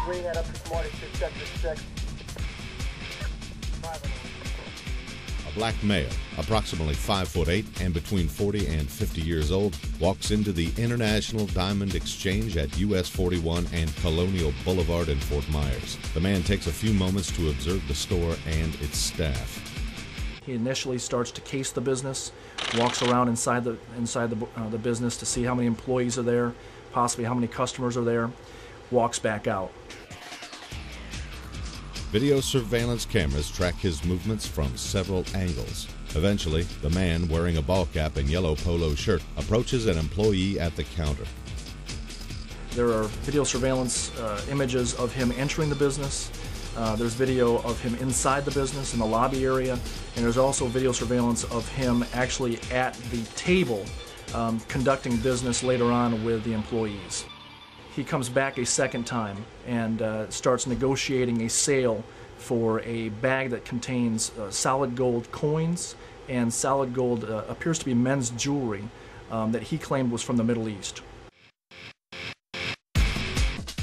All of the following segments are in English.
Bring that up this morning to sector 6. A black male, approximately 5'8" and between 40 and 50 years old, walks into the International Diamond Exchange at US 41 and Colonial Boulevard in Fort Myers. The man takes a few moments to observe the store and its staff. He initially starts to case the business, walks around inside the business to see how many employees are there, possibly how many customers are there, walks back out. Video surveillance cameras track his movements from several angles. Eventually, the man wearing a ball cap and yellow polo shirt approaches an employee at the counter. There are video surveillance images of him entering the business. There's video of him inside the business in the lobby area, and there's also video surveillance of him actually at the table conducting business later on with the employees. He comes back a second time and starts negotiating a sale for a bag that contains solid gold coins and solid gold appears to be men's jewelry that he claimed was from the Middle East.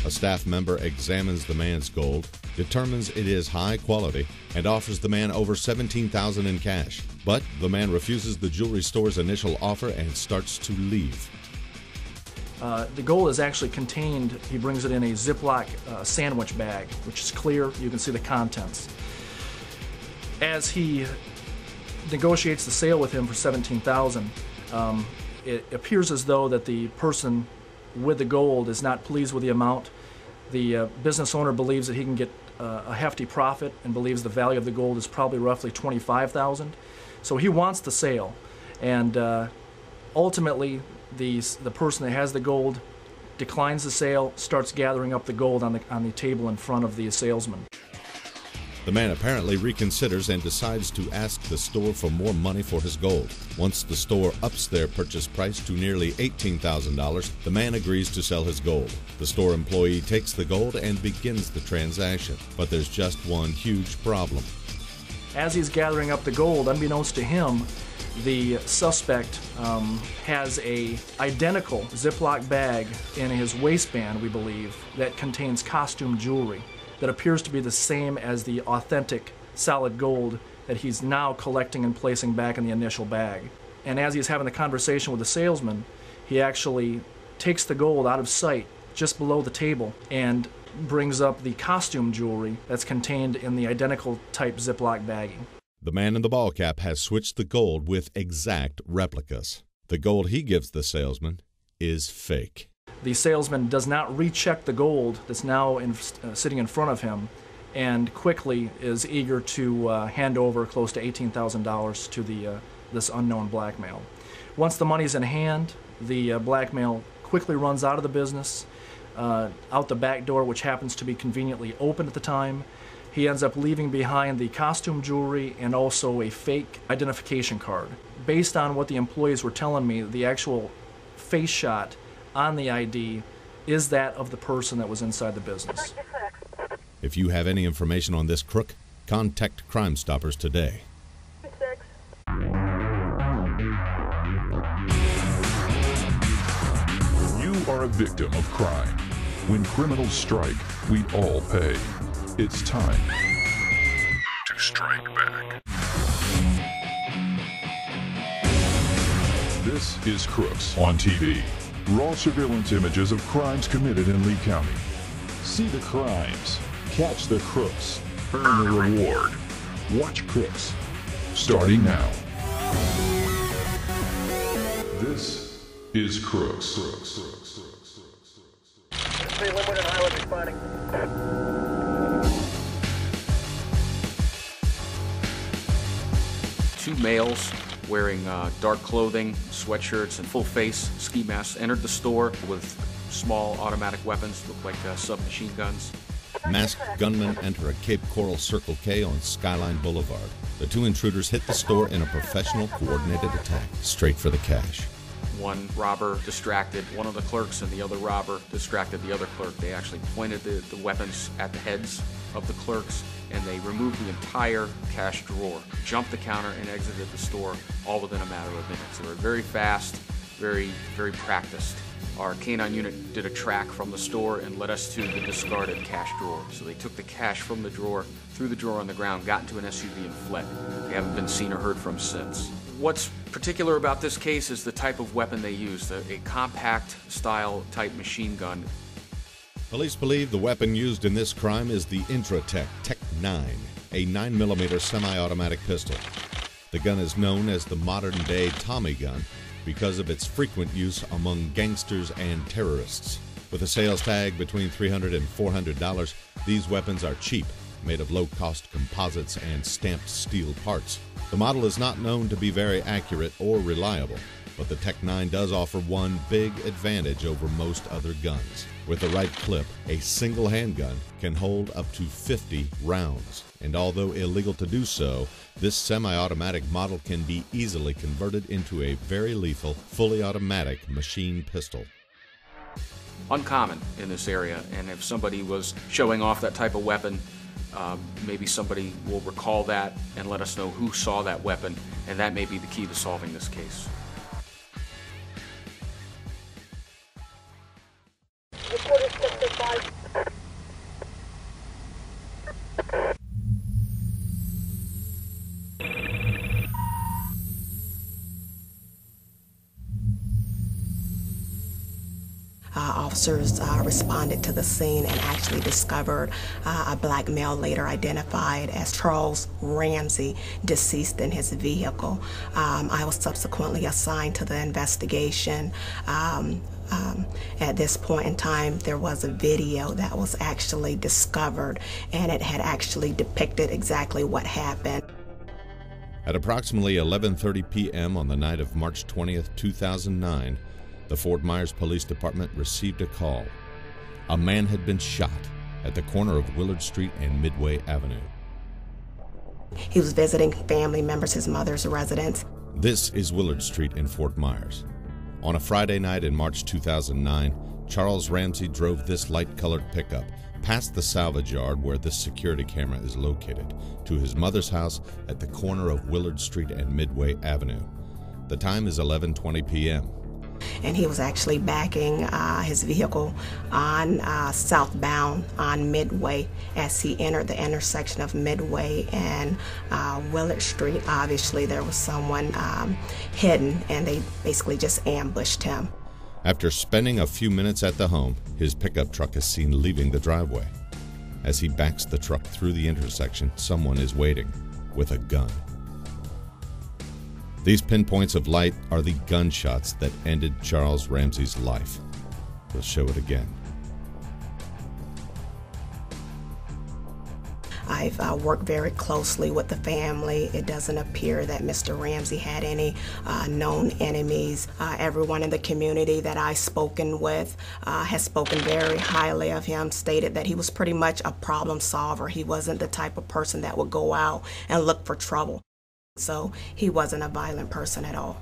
A staff member examines the man's gold, determines it is high quality, and offers the man over $17,000 in cash. But the man refuses the jewelry store's initial offer and starts to leave. The gold is actually contained, he brings it in a Ziploc sandwich bag, which is clear, you can see the contents. As he negotiates the sale with him for $17,000, it appears as though that the person with the gold is not pleased with the amount. The business owner believes that he can get a hefty profit and believes the value of the gold is probably roughly $25,000. So he wants the sale, and ultimately the person that has the gold declines the sale, starts gathering up the gold on the table in front of the salesman. The man apparently reconsiders and decides to ask the store for more money for his gold. Once the store ups their purchase price to nearly $18,000, the man agrees to sell his gold. The store employee takes the gold and begins the transaction. But there's just one huge problem. As he's gathering up the gold, unbeknownst to him, the suspect has a identical Ziploc bag in his waistband, we believe, that contains costume jewelry that appears to be the same as the authentic solid gold that he's now collecting and placing back in the initial bag. And as he's having the conversation with the salesman, he actually takes the gold out of sight just below the table and brings up the costume jewelry that's contained in the identical type Ziploc bagging. The man in the ball cap has switched the gold with exact replicas. The gold he gives the salesman is fake. The salesman does not recheck the gold that's now sitting in front of him and quickly is eager to hand over close to $18,000 to this unknown black male. Once the money's in hand, the black male quickly runs out of the business, out the back door, which happens to be conveniently open at the time. He ends up leaving behind the costume jewelry and also a fake identification card. Based on what the employees were telling me, the actual face shot on the ID is that of the person that was inside the business. If you have any information on this crook, contact Crime Stoppers today. You are a victim of crime. When criminals strike, we all pay. It's time to strike back. This is Crooks on TV. Raw surveillance images of crimes committed in Lee County. See the crimes, catch the crooks, earn the reward. Watch Crooks, starting now. This is Crooks. Two males wearing dark clothing, sweatshirts, and full-face ski masks entered the store with small automatic weapons, look like submachine guns. Masked gunmen enter a Cape Coral Circle K on Skyline Boulevard. The two intruders hit the store in a professional, coordinated attack, straight for the cash. One robber distracted one of the clerks and the other robber distracted the other clerk. They actually pointed the weapons at the heads of the clerks and they removed the entire cash drawer, jumped the counter and exited the store all within a matter of minutes. They were very fast, very practiced Our canine unit did a track from the store and led us to the discarded cash drawer. So they took the cash from the drawer, threw the drawer on the ground, got into an SUV and fled. They haven't been seen or heard from since. What's particular about this case is the type of weapon they used, a compact style type machine gun. Police believe the weapon used in this crime is the Intratec Tech 9, a 9mm semi-automatic pistol. The gun is known as the modern-day Tommy gun because of its frequent use among gangsters and terrorists. With a sales tag between $300 and $400, these weapons are cheap, made of low-cost composites and stamped steel parts. The model is not known to be very accurate or reliable, but the Tech 9 does offer one big advantage over most other guns. With the right clip, a single handgun can hold up to 50 rounds, and although illegal to do so, this semi-automatic model can be easily converted into a very lethal, fully automatic machine pistol. Uncommon in this area, and if somebody was showing off that type of weapon, maybe somebody will recall that and let us know who saw that weapon, and that may be the key to solving this case. Officers responded to the scene and actually discovered a black male later identified as Charles Ramsey, deceased in his vehicle. I was subsequently assigned to the investigation. At this point in time, there was a video that was actually discovered, and it had actually depicted exactly what happened. At approximately 11:30 p.m. on the night of March 20th, 2009, the Fort Myers Police Department received a call. A man had been shot at the corner of Willard Street and Midway Avenue. He was visiting family members, his mother's residence. This is Willard Street in Fort Myers. On a Friday night in March 2009, Charles Ramsey drove this light-colored pickup past the salvage yard where this security camera is located to his mother's house at the corner of Willard Street and Midway Avenue. The time is 11:20 p.m. And he was actually backing his vehicle on southbound on Midway as he entered the intersection of Midway and Willard Street. Obviously, there was someone hidden, and they basically just ambushed him. After spending a few minutes at the home, his pickup truck is seen leaving the driveway. As he backs the truck through the intersection, someone is waiting with a gun. These pinpoints of light are the gunshots that ended Charles Ramsey's life. We'll show it again. I've worked very closely with the family. It doesn't appear that Mr. Ramsey had any known enemies. Everyone in the community that I've spoken with has spoken very highly of him, stated that he was pretty much a problem solver. He wasn't the type of person that would go out and look for trouble. So he wasn't a violent person at all.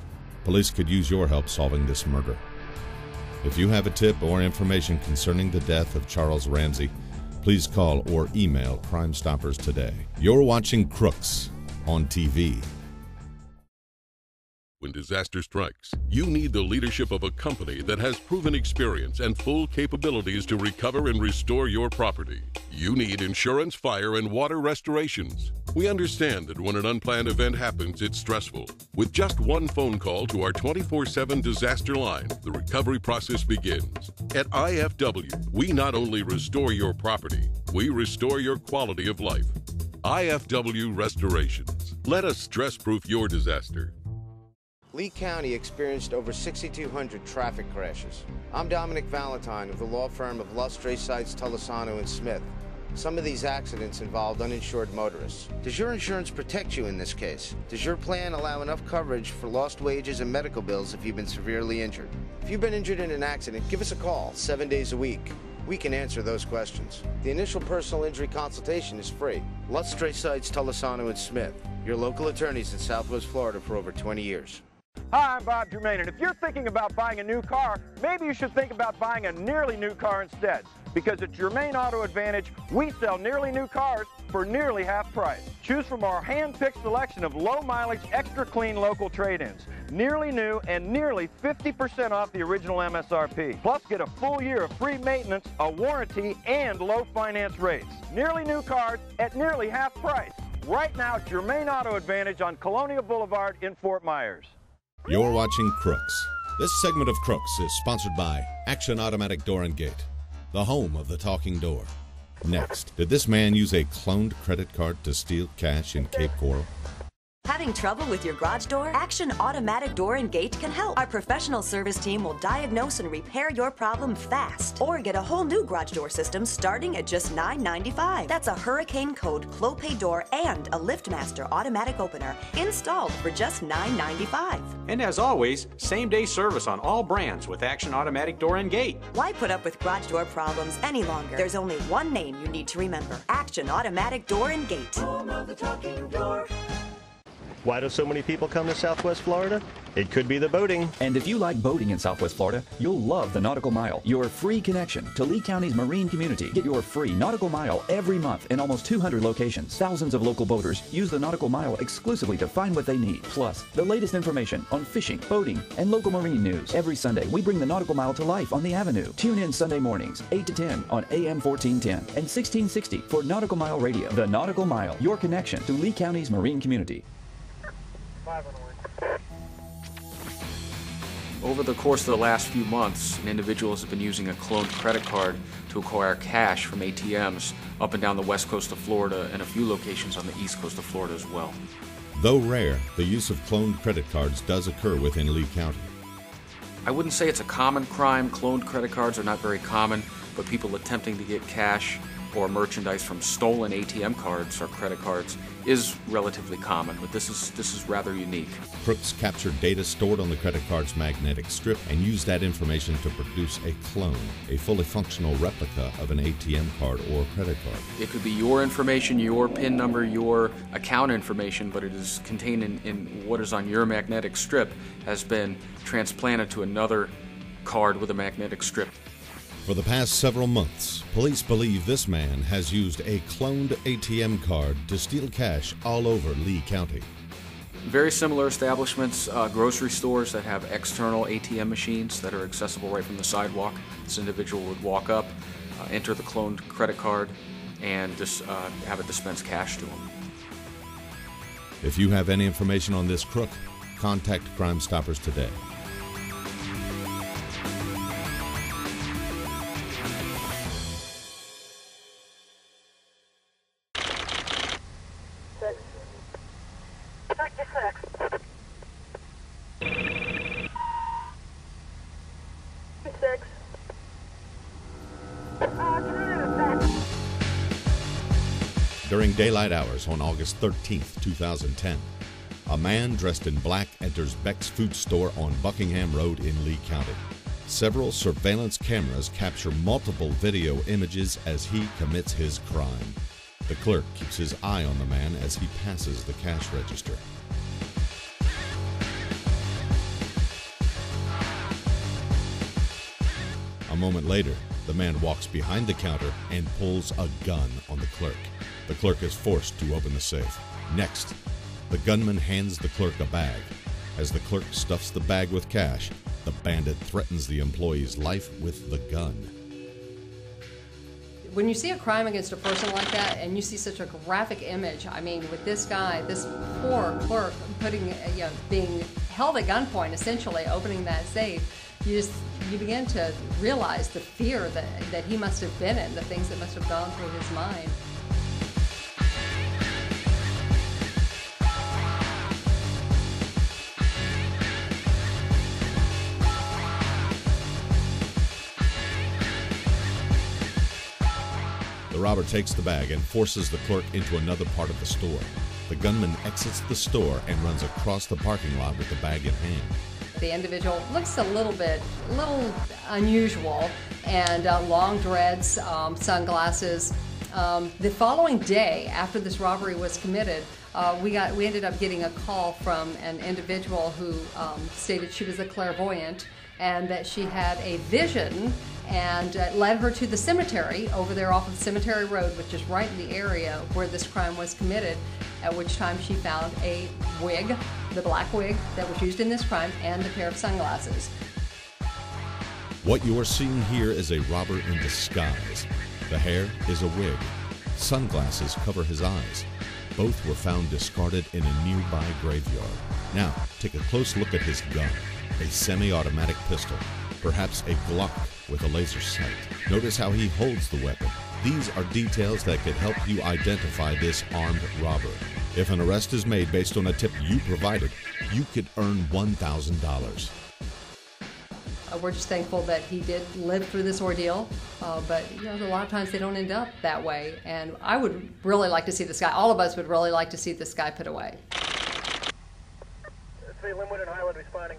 Police could use your help solving this murder. If you have a tip or information concerning the death of Charles Ramsey, please call or email Crime Stoppers today. You're watching Crooks on TV. When disaster strikes, you need the leadership of a company that has proven experience and full capabilities to recover and restore your property. You need insurance, fire, and water restorations. We understand that when an unplanned event happens, it's stressful. With just one phone call to our 24/7 disaster line, the recovery process begins. At IFW, we not only restore your property, we restore your quality of life. IFW Restorations. Let us stress-proof your disaster. Lee County experienced over 6,200 traffic crashes. I'm Dominic Valentine of the law firm of Lustre, Seitz, Tolosano & Smith. Some of these accidents involved uninsured motorists. Does your insurance protect you in this case? Does your plan allow enough coverage for lost wages and medical bills if you've been severely injured? If you've been injured in an accident, give us a call 7 days a week. We can answer those questions. The initial personal injury consultation is free. Lustre, Seitz, Tolosano & Smith, your local attorneys in Southwest Florida for over 20 years. Hi, I'm Bob Germain, and if you're thinking about buying a new car, maybe you should think about buying a nearly new car instead. Because at Germain Auto Advantage, we sell nearly new cars for nearly half price. Choose from our hand-picked selection of low-mileage, extra-clean local trade-ins. Nearly new and nearly 50% off the original MSRP. Plus, get a full year of free maintenance, a warranty, and low finance rates. Nearly new cars at nearly half price. Right now, Germain Auto Advantage on Colonial Boulevard in Fort Myers. You're watching Crooks. This segment of Crooks is sponsored by Action Automatic Door and Gate, the home of the talking door. Next, did this man use a cloned credit card to steal cash in Cape Coral? Having trouble with your garage door? Action Automatic Door and Gate can help. Our professional service team will diagnose and repair your problem fast. Or get a whole new garage door system starting at just $9.95. That's a Hurricane Code Clopay door and a LiftMaster automatic opener installed for just $9.95. And as always, same-day service on all brands with Action Automatic Door and Gate. Why put up with garage door problems any longer? There's only one name you need to remember. Action Automatic Door and Gate. Home of the talking door. Why do so many people come to Southwest Florida? It could be the boating. And if you like boating in Southwest Florida, you'll love the Nautical Mile, your free connection to Lee County's marine community. Get your free Nautical Mile every month in almost 200 locations. Thousands of local boaters use the Nautical Mile exclusively to find what they need. Plus, the latest information on fishing, boating, and local marine news. Every Sunday, we bring the Nautical Mile to life on the Avenue. Tune in Sunday mornings, 8 to 10 on AM 1410 and 1660 for Nautical Mile Radio. The Nautical Mile, your connection to Lee County's marine community. Over the course of the last few months, an individual has been using a cloned credit card to acquire cash from ATMs up and down the west coast of Florida and a few locations on the east coast of Florida as well. Though rare, the use of cloned credit cards does occur within Lee County. I wouldn't say it's a common crime. Cloned credit cards are not very common, but people attempting to get cash or merchandise from stolen ATM cards or credit cards is relatively common, but this is rather unique. Crooks captured data stored on the credit card's magnetic strip and used that information to produce a clone, a fully functional replica of an ATM card or credit card. It could be your information, your PIN number, your account information, but it is contained in what is on your magnetic strip has been transplanted to another card with a magnetic strip. For the past several months, police believe this man has used a cloned ATM card to steal cash all over Lee County. Very similar establishments, grocery stores that have external ATM machines that are accessible right from the sidewalk. This individual would walk up, enter the cloned credit card, and just have it dispense cash to him. If you have any information on this crook, contact Crime Stoppers today. During daylight hours on August 13, 2010, a man dressed in black enters Beck's Food Store on Buckingham Road in Lee County. Several surveillance cameras capture multiple video images as he commits his crime. The clerk keeps his eye on the man as he passes the cash register. A moment later, the man walks behind the counter and pulls a gun on the clerk. The clerk is forced to open the safe. Next, the gunman hands the clerk a bag. As the clerk stuffs the bag with cash, the bandit threatens the employee's life with the gun. When you see a crime against a person like that, and you see such a graphic image, I mean, with this guy, this poor clerk being held at gunpoint, essentially opening that safe, you begin to realize the fear that he must have been in, the things that must have gone through his mind. The robber takes the bag and forces the clerk into another part of the store. The gunman exits the store and runs across the parking lot with the bag in hand. The individual looks a little unusual, and long dreads, sunglasses. The following day, after this robbery was committed, we ended up getting a call from an individual who stated she was a clairvoyant and that she had a vision, and led her to the cemetery over there off of Cemetery Road, which is right in the area where this crime was committed, at which time she found a wig, the black wig that was used in this crime, and a pair of sunglasses. What you are seeing here is a robber in disguise. The hair is a wig. Sunglasses cover his eyes. Both were found discarded in a nearby graveyard. Now, take a close look at his gun. A semi-automatic pistol, perhaps a Glock with a laser sight. Notice how he holds the weapon. These are details that could help you identify this armed robber. If an arrest is made based on a tip you provided, you could earn $1,000. We're just thankful that he did live through this ordeal, but you know, a lot of times they don't end up that way, and I would really like to see this guy, all of us would really like to see this guy put away. Linwood and Highland responding.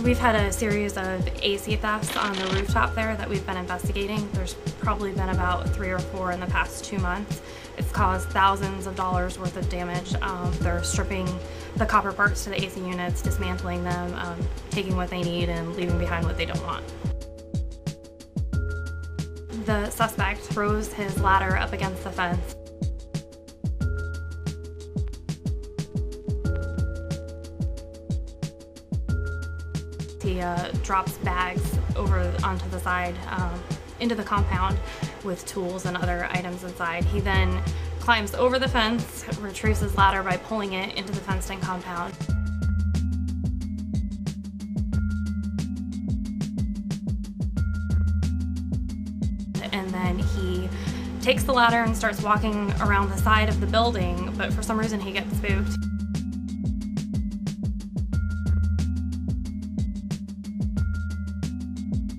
We've had a series of AC thefts on the rooftop there that we've been investigating. There's probably been about 3 or 4 in the past 2 months. It's caused thousands of dollars worth of damage. They're stripping the copper parts to the AC units, dismantling them, taking what they need and leaving behind what they don't want. The suspect throws his ladder up against the fence. He drops bags over onto the side into the compound with tools and other items inside. He then climbs over the fence, retrieves his ladder by pulling it into the fenced-in compound. And then he takes the ladder and starts walking around the side of the building, but for some reason he gets spooked.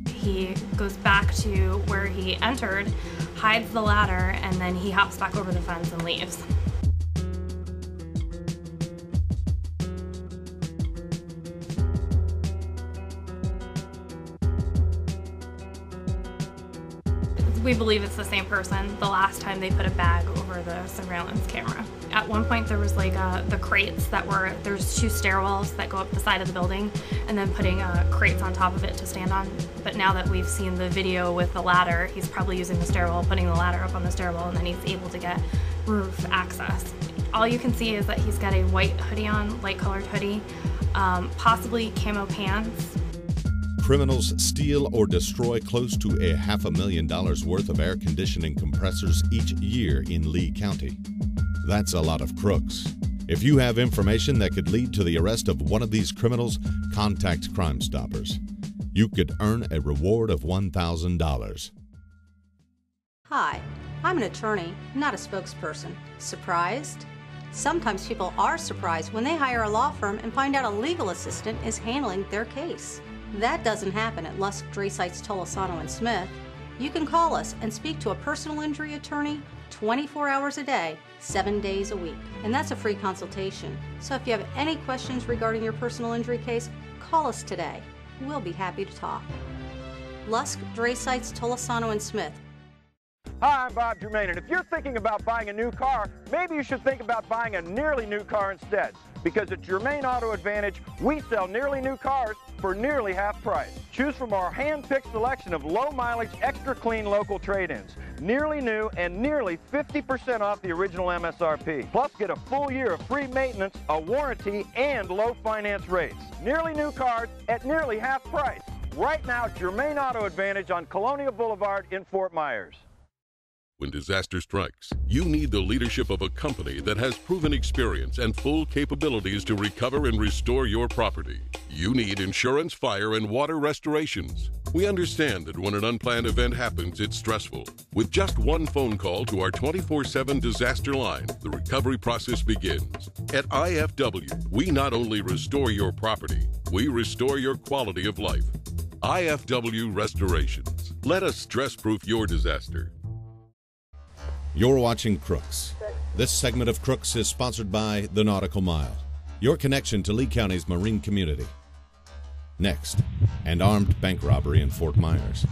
He goes back to where he entered, hides the ladder, and then he hops back over the fence and leaves. We believe it's the same person the last time they put a bag over the surveillance camera. At one point there was like the crates that were, there's 2 stairwells that go up the side of the building, and then putting crates on top of it to stand on. But now that we've seen the video with the ladder, he's probably using the stairwell, putting the ladder up on the stairwell, and then he's able to get roof access. All you can see is that he's got a white hoodie on, light colored hoodie, possibly camo pants. Criminals steal or destroy close to $500,000 worth of air conditioning compressors each year in Lee County. That's a lot of crooks. If you have information that could lead to the arrest of one of these criminals, contact Crime Stoppers. You could earn a reward of $1,000. Hi, I'm an attorney, not a spokesperson. Surprised? Sometimes people are surprised when they hire a law firm and find out a legal assistant is handling their case. That doesn't happen at Lusk, Draysites, Tolosano & Smith. You can call us and speak to a personal injury attorney 24 hours a day, 7 days a week. And that's a free consultation. So if you have any questions regarding your personal injury case, call us today. We'll be happy to talk. Lusk, Draysites, Tolosano & Smith. Hi, I'm Bob Germain, and if you're thinking about buying a new car, maybe you should think about buying a nearly new car instead. Because at Germain Auto Advantage, we sell nearly new cars for nearly half price. Choose from our hand-picked selection of low-mileage, extra-clean local trade-ins. Nearly new and nearly 50% off the original MSRP. Plus, get a full year of free maintenance, a warranty, and low finance rates. Nearly new cars at nearly half price. Right now, Germain Auto Advantage on Colonial Boulevard in Fort Myers. When disaster strikes, you need the leadership of a company that has proven experience and full capabilities to recover and restore your property. You need insurance, fire, and water restorations. We understand that when an unplanned event happens, it's stressful. With just one phone call to our 24/7 disaster line, the recovery process begins. At IFW, we not only restore your property, we restore your quality of life. IFW Restorations. Let us stress-proof your disaster. You're watching Crooks. This segment of Crooks is sponsored by the Nautical Mile, your connection to Lee County's marine community. Next, an armed bank robbery in Fort Myers.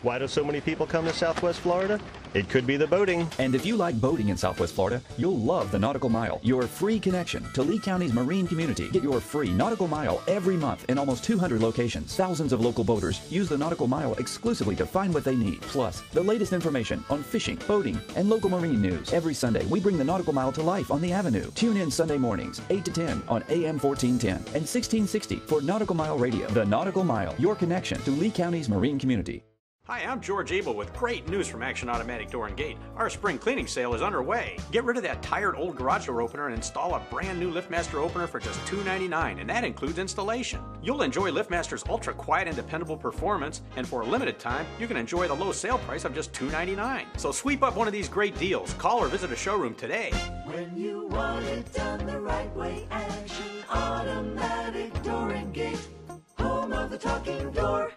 Why do so many people come to Southwest Florida? It could be the boating. And if you like boating in Southwest Florida, you'll love the Nautical Mile, your free connection to Lee County's marine community. Get your free Nautical Mile every month in almost 200 locations. Thousands of local boaters use the Nautical Mile exclusively to find what they need. Plus, the latest information on fishing, boating, and local marine news. Every Sunday, we bring the Nautical Mile to life on the Avenue. Tune in Sunday mornings, 8 to 10 on AM 1410 and 1660 for Nautical Mile Radio. The Nautical Mile, your connection to Lee County's marine community. Hi, I'm George Abel with great news from Action Automatic Door and Gate. Our spring cleaning sale is underway. Get rid of that tired old garage door opener and install a brand new LiftMaster opener for just $2.99, and that includes installation. You'll enjoy LiftMaster's ultra quiet and dependable performance, and for a limited time, you can enjoy the low sale price of just $2.99. So sweep up one of these great deals. Call or visit a showroom today. When you want it done the right way, Action Automatic Door and Gate, home of the talking door.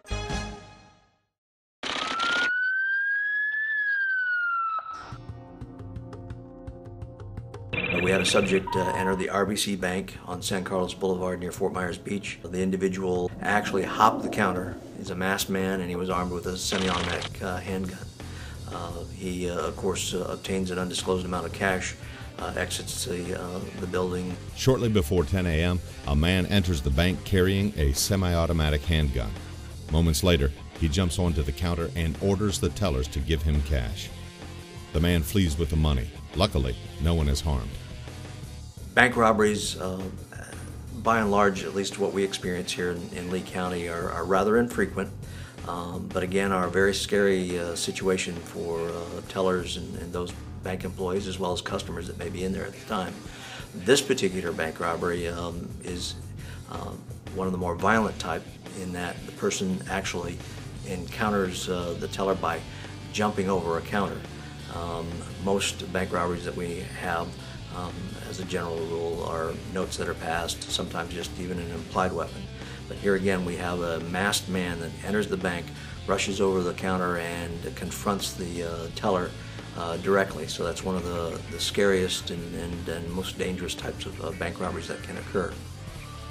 We had a subject enter the RBC Bank on San Carlos Boulevard near Fort Myers Beach. The individual actually hopped the counter. He's a masked man and he was armed with a semi-automatic handgun. He, of course, obtains an undisclosed amount of cash, exits the building. Shortly before 10 a.m., a man enters the bank carrying a semi-automatic handgun. Moments later, he jumps onto the counter and orders the tellers to give him cash. The man flees with the money. Luckily, no one is harmed. Bank robberies, by and large, at least what we experience here in Lee County, are rather infrequent, but again are a very scary situation for tellers and those bank employees as well as customers that may be in there at the time. This particular bank robbery is one of the more violent type in that the person actually encounters the teller by jumping over a counter. Most bank robberies that we have, as a general rule, are notes that are passed, sometimes just even an implied weapon. But here again, we have a masked man that enters the bank, rushes over the counter, and confronts the teller directly. So that's one of the scariest and most dangerous types of bank robberies that can occur.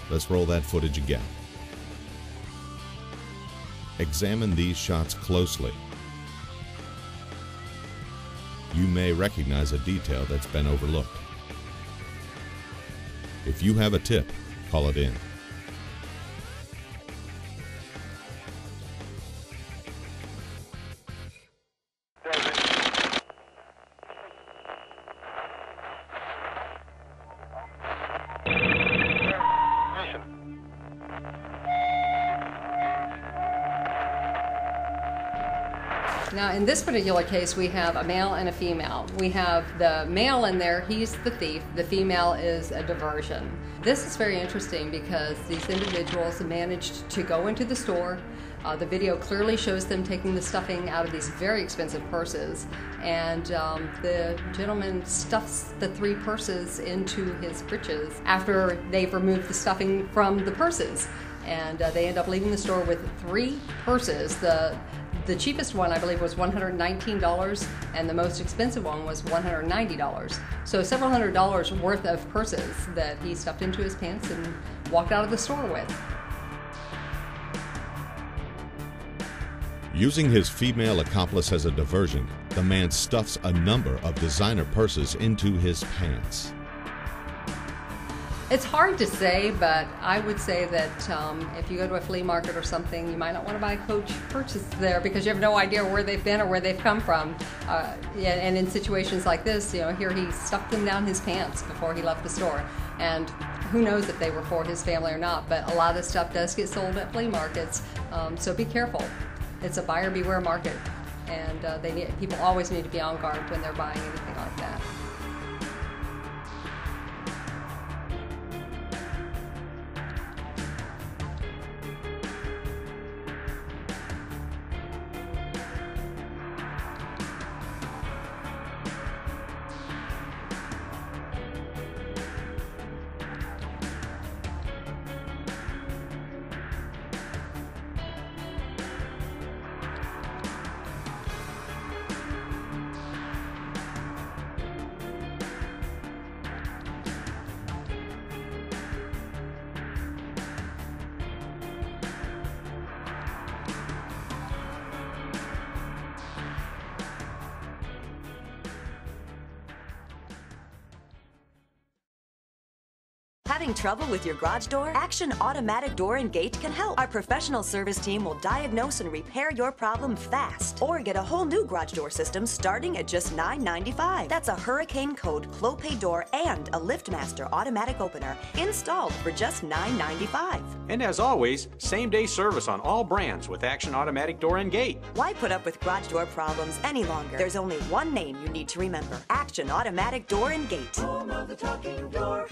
Let's roll that footage again. Examine these shots closely. You may recognize a detail that's been overlooked. If you have a tip, call it in. Now, in this particular case, we have a male and a female. We have the male in there, he's the thief. The female is a diversion. This is very interesting because these individuals managed to go into the store. The video clearly shows them taking the stuffing out of these very expensive purses, and the gentleman stuffs the 3 purses into his breeches after they've removed the stuffing from the purses. And they end up leaving the store with 3 purses. The cheapest one, I believe, was $119, and the most expensive one was $190. So several $100s worth of purses that he stuffed into his pants and walked out of the store with. Using his female accomplice as a diversion, the man stuffs a number of designer purses into his pants. It's hard to say, but I would say that if you go to a flea market or something, you might not want to buy a Coach purchase there because you have no idea where they've been or where they've come from. And in situations like this, you know, here he stuffed them down his pants before he left the store. And who knows if they were for his family or not, but a lot of this stuff does get sold at flea markets, so be careful. It's a buyer beware market, and people always need to be on guard when they're buying anything like that. Having trouble with your garage door? Action Automatic Door and Gate can help. Our professional service team will diagnose and repair your problem fast. Or get a whole new garage door system starting at just $9.95. That's a Hurricane Code Clopay door and a LiftMaster automatic opener installed for just $9.95. And as always, same-day service on all brands with Action Automatic Door and Gate. Why put up with garage door problems any longer? There's only one name you need to remember. Action Automatic Door and Gate. Home of the talking door.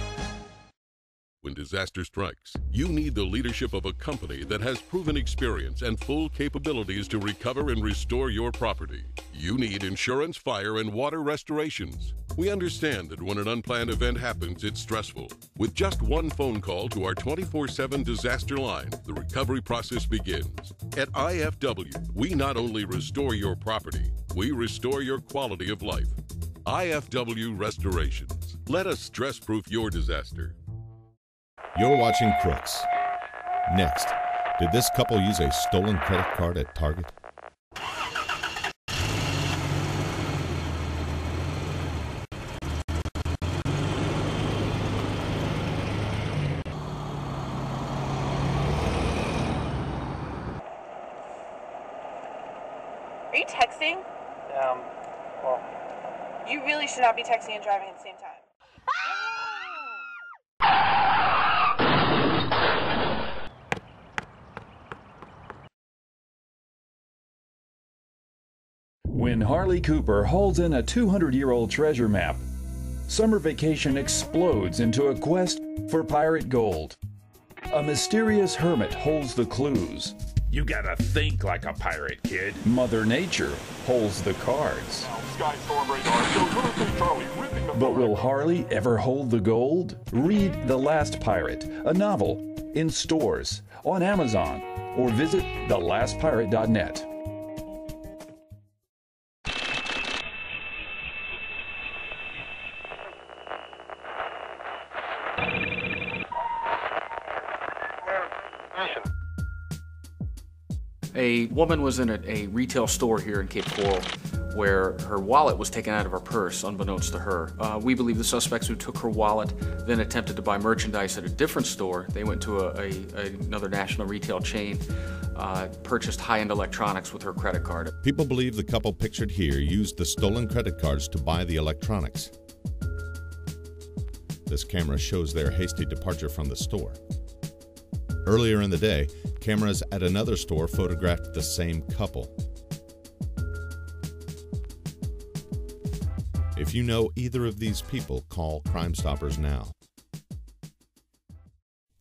When disaster strikes, you need the leadership of a company that has proven experience and full capabilities to recover and restore your property. You need insurance, fire, and water restorations. We understand that when an unplanned event happens, it's stressful. With just one phone call to our 24/7 disaster line, the recovery process begins. At IFW, we not only restore your property, we restore your quality of life. IFW Restorations. Let us stress-proof your disaster. You're watching Crooks. Next, did this couple use a stolen credit card at Target? Are you texting? Well, You really should not be texting and driving at the same time. When Harley Cooper hauls in a 200-year-old treasure map, summer vacation explodes into a quest for pirate gold. A mysterious hermit holds the clues. You gotta think like a pirate, kid. Mother Nature holds the cards. Skystorm radar shows Hurricane Charlie ripping the But will Harley ever hold the gold? Read The Last Pirate, a novel, in stores, on Amazon, or visit thelastpirate.net. A woman was in a retail store here in Cape Coral where her wallet was taken out of her purse, unbeknownst to her. We believe the suspects who took her wallet then attempted to buy merchandise at a different store. They went to another national retail chain, purchased high-end electronics with her credit card. People believe the couple pictured here used the stolen credit cards to buy the electronics. This camera shows their hasty departure from the store. Earlier in the day, cameras at another store photographed the same couple. If you know either of these people, call Crime Stoppers now.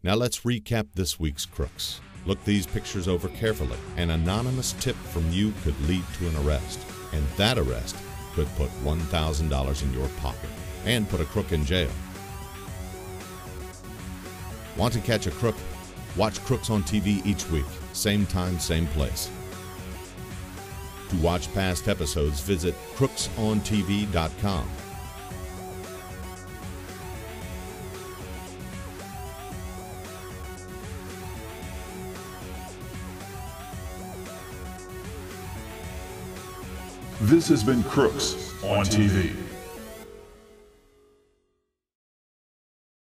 Now let's recap this week's Crooks. Look these pictures over carefully. An anonymous tip from you could lead to an arrest, and that arrest could put $1,000 in your pocket and put a crook in jail. Want to catch a crook? Watch Crooks on TV each week, same time, same place. To watch past episodes, visit crooksontv.com. This has been Crooks on TV.